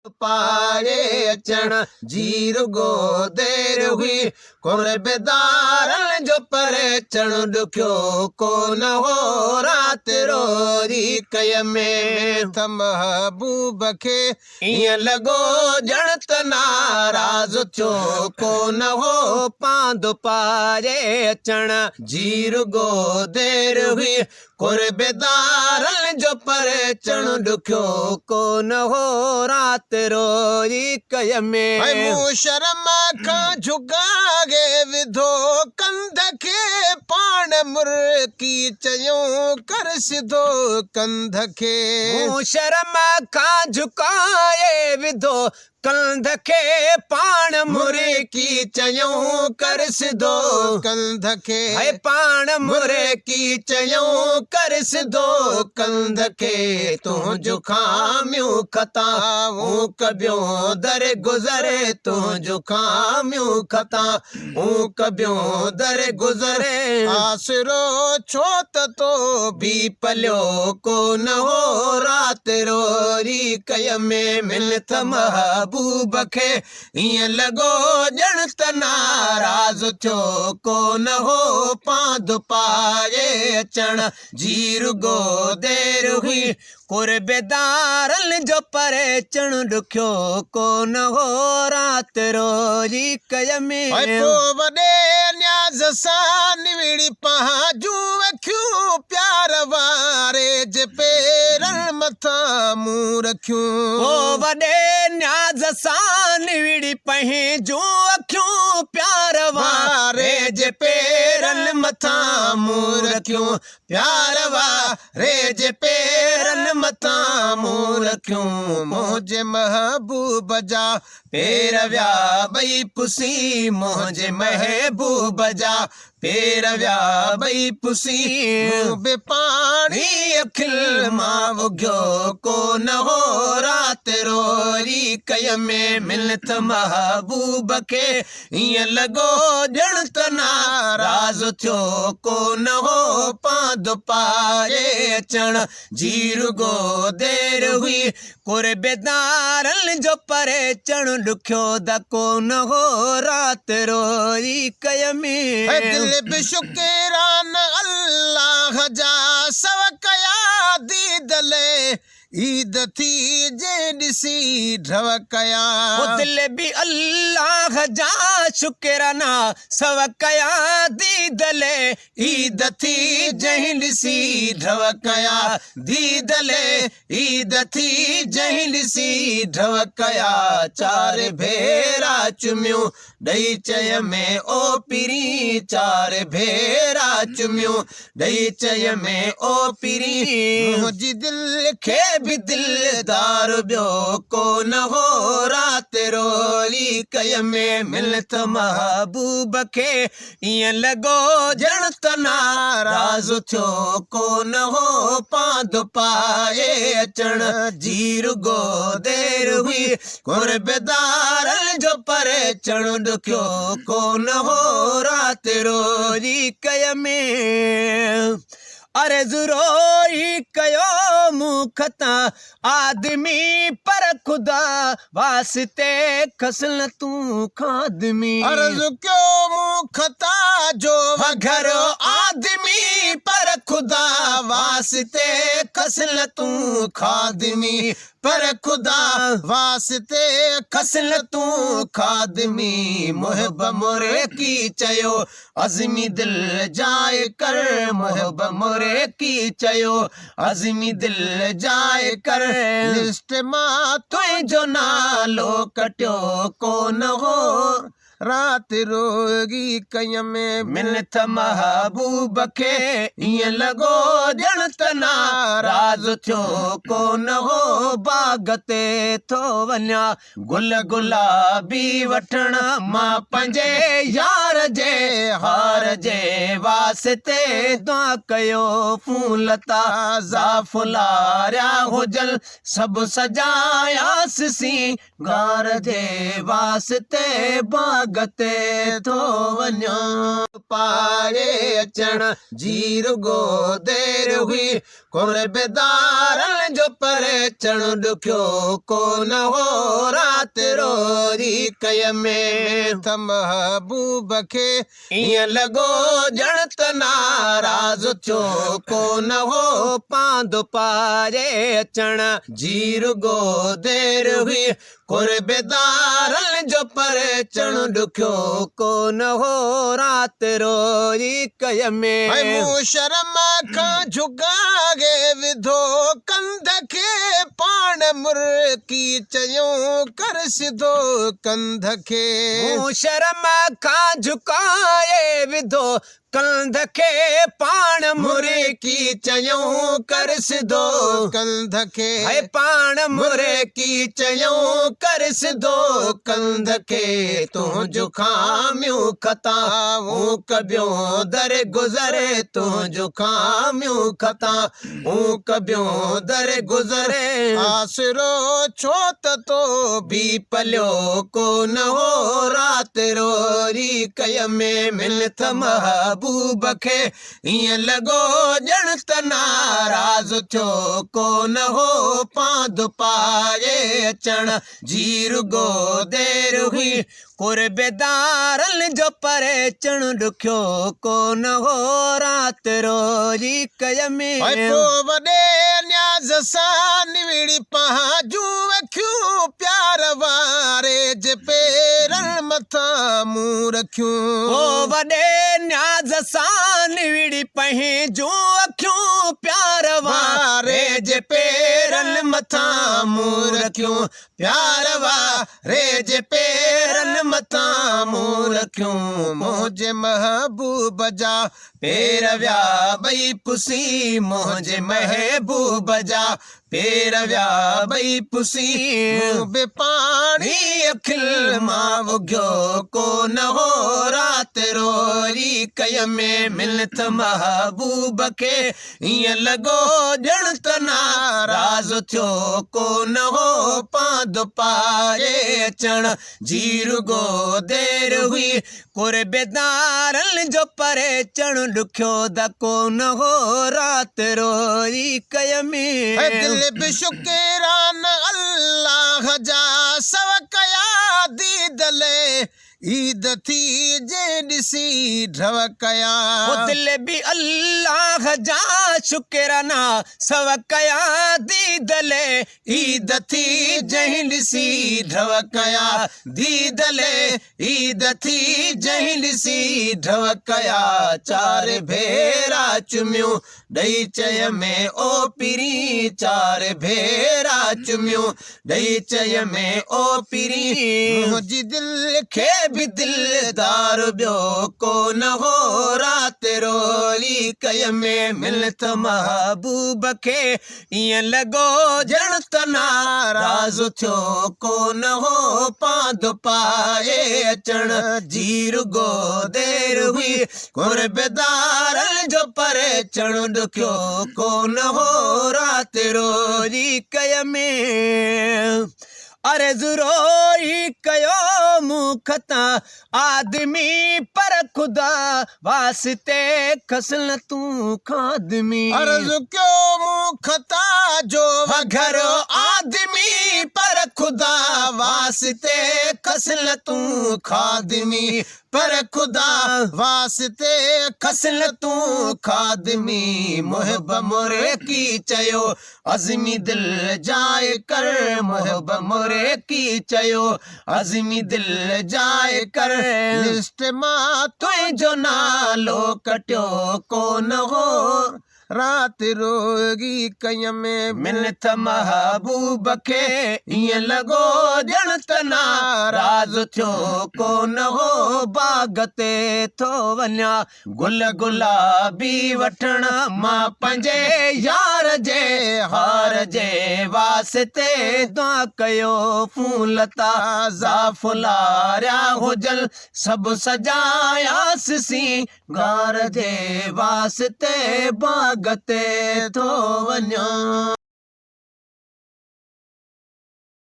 पाए अचण जी रुगो देर हुई कुर्बेदारन जो परे चण दुखियो कोन हो रात रोरी कय में महबूब खे ईअं लॻो ॼण त नाराज़ थियो कोन हो पांदो पाए अचण जी रुगो देर हुई कुर्बेदारन जो परे चण दुखियो कोन हो रात रोरी कय में मूं शर्म खां झुकागे विधो कंध खे पाण मुर्की चयूं कर सिधो कंध खे मूं शर्म खां झुकाए विधो कंध खे पाण मुर्की चयूं कर सिधो कंध खे है पाण मुर्की चयूं कर सिधो कंध खे तूं जुखामियूं खताऊं कबियों दर गुज़रे तूं जुखामियूं खताऊं कबियों दर गुज़रे आसरो छो त तो भी पलियो कोन हो रात रोरी कय में मिलत महबूब खे ईअं लॻो ॼण त नाराज़ थियो कोन हो पांदो पाए अचण जी रुगो देर हुई कुर्बेदारन जो परे चण दुखियो कोन हो रात रोरी कय में पोइ वॾे न्याज़ सां निविड़ी पंहिंजूं अखियूं प्यार वारे जे पेरनि मथां मूं रखियूं पोइ वॾे न्याज़ सां निविड़ी पंहिंजूं अखियूं प्यार वारे जे पेरनि मथां मूं रखियूं प्यार वारे जे पेरनि मथां मूं रखियूं मुंहिंजे महबूब जा पेर विया ॿई पुसी मुंहिंजे महबूब जा पेर विया ॿई पुसी बि पाणी अखिल मां वुघियो कोन हो रात रोरी कय में मिलत महबूब खे ईअं लॻो ॼण त नाराज़ थियो कोन हो पांदो पाए अचण जी रुगो देर हुई कुर्बेदारन जो परे चण दुखियो द कोन हो रात रोरी कय में दिल बि शुक्रान अल्लाह जा सव कया दीदले ईद थी जे ॾिसी ढव कया दिल बि अल्लाह जा शुक्राना सव कया दीदले ईद थी जहीं ॾिसी ढव कया दीदले ईद थी जहीं ॾिसी ढव कया चार भेरा चुमियूं ॾई चय में ओ पिरी चार भेरा चुमियूं ॾई चय में ओ पिरी मुंहिंजी दिल खे भी दिलदार ॿियो कोन हो रात रोरी कय में मिलत महबूब खे ईअं लॻो ॼण त नाराज़ थियो कोन हो पांदो पाए अचण जी रुगो देर हुई कुर्बेदारन जो परे चण दुखियो कोन हो रात रोरी कय में अर्ज़ रोई कयो मूं खता आदमी पर खुदा वास्ते खसल तूं खादमी अर्ज़ क्यों मूं खता जो घर आदमी पर खुदा वास्ते खसल तूं खादमी पर खुदा वास्ते खसल तूं खादमी मुहिब मोरे की चयो अज़मी दिल जाए कर मुहिब मोरे की चयो अज़मी दिल जाए कर लिस्ट मां तुंहिंजो नालो कटियो कोन हो रात रोगी कय में मिलत महबूब खे ईअं लॻो ॼण त नाराज़ थियो कोन हो बाग ते थो वञा गुल गुलाबी वठण मां पंहिंजे यार जे हार जे वास्ते दुआ कयो फूल ताज़ा फुलारिया हुजनि सभु सजायासि सी गार जे वास्ते बाग बाग ते थो वञां पाए अचण जी रुगो देर हुई कोरे बेदारनि जो परे अचण ॾुखियो कोन हो राति रोरी कय में त महबूब खे ईअं लॻो ॼण त नाराज़ थियो कोन हो पांदो पाए अचण जी रुगो देर हुई कोरे बेदारनि जो परे अचण ॾुखियो कोन हो राति रोरी कय में मूं शर्म खां झुकाए विधो कंध खे पाण मुर्की चयूं कर सिधो कंध खे मूं शर्म खां झुकाए विधो कंध खे पाण मुर्की चयूं कर सिधो कंध खे पाण मुर्की चयूं कर सिधो कंध खे तूं जुखामियूं खताऊं कबियों दर गुज़रे तूं जुखामियूं खताऊं कबियों दर गुज़रे आसरो छो त तो भी पलियो कोन हो राति रोरी कय में मिलत महबूब खे ईअं लॻो ॼण त नाराज़ थियो कोन हो पांदो पाए अचण जी रुगो देर हुई कोरे बेदारनि जो परे अचण ॾुखियो कोन हो राति रोरी कय में पोइ वॾे न्याज़ सां निविड़ी पंहिंजूं अखियूं प्यार वारे जे पेरनि मथां मूं रखियूं पोइ वॾे न्याज़ सां निविड़ी पंहिंजूं अखियूं प्यार वारे जे पेरनि मथां मूं रखियूं प्यार वारे जे पेरनि मथां मूं रखियूं मुंहिंजे महबूब जा पेर विया ॿई पुसी मुंहिंजे महबूब जा पेर विया ॿई पुसी बि पाणी अखिल मां वुघियो कोन हो राति रोरी कय में मिलत महबूब खे ईअं लॻो ॼण त नाराज़ थियो कोन हो पांदो पाए अचण जी रुगो देर हुई कोरे बेदारनि जो परे अचण ॾुखियो द कोन हो राति रोरी कय में दिल बि शुक्रान अल्लाह जा सव कया दीदले ईद थी जे ॾिसी ढव कया दिल बि अल्लाह जा शुक्राना सव कया दीदले ईद थी जंहिं ॾिसी ढव कया दीदले ईद थी जंहिं ॾिसी ढव कया चार भेरा चुमियूं ॾई चय में ओ पिरी चार भेरा चुमियूं ॾई चय में ओ पिरी मुंहिंजी दिल खे भी दिलदार ॿियो कोन हो राति रोरी कय में मिलत महबूब खे ईअं लॻो ॼण त नाराज़ थियो कोन हो पांदो पाए अचण जी रुगो देर हुई कोरे बेदारनि जो परे अचण ॾुखियो कोन हो राति रोरी कय में अर्ज़ रोई कयो मुख तां आदमी पर खुदा वास्ते खसल तूं खादमी अर्ज़ कयो मुख तां जो घर आदमी पर खुदा वास्ते खसल तूं खादमी पर खुदा वास्ते खसल तूं खादमी मुहिब मोरे की चयो अज़मी दिल जाए कर मुहिब मोरे की चयो अज़मी दिल जाए कर लिस्ट मां तुंहिंजो नालो कटियो कोन हो राति रोगी कय में मिलत महबूब खे ईअं लॻो ॼण त नाराज़ थियो कोन हो बाग ते थो वञा गुल गुलाबी वठण मां पंहिंजे यार जे हार जे वास्ते दुआ कयो फूल ताज़ा फुलारिया हुजनि सभु सजायासि सिंगार जे वास्ते बाग ते थो वञा।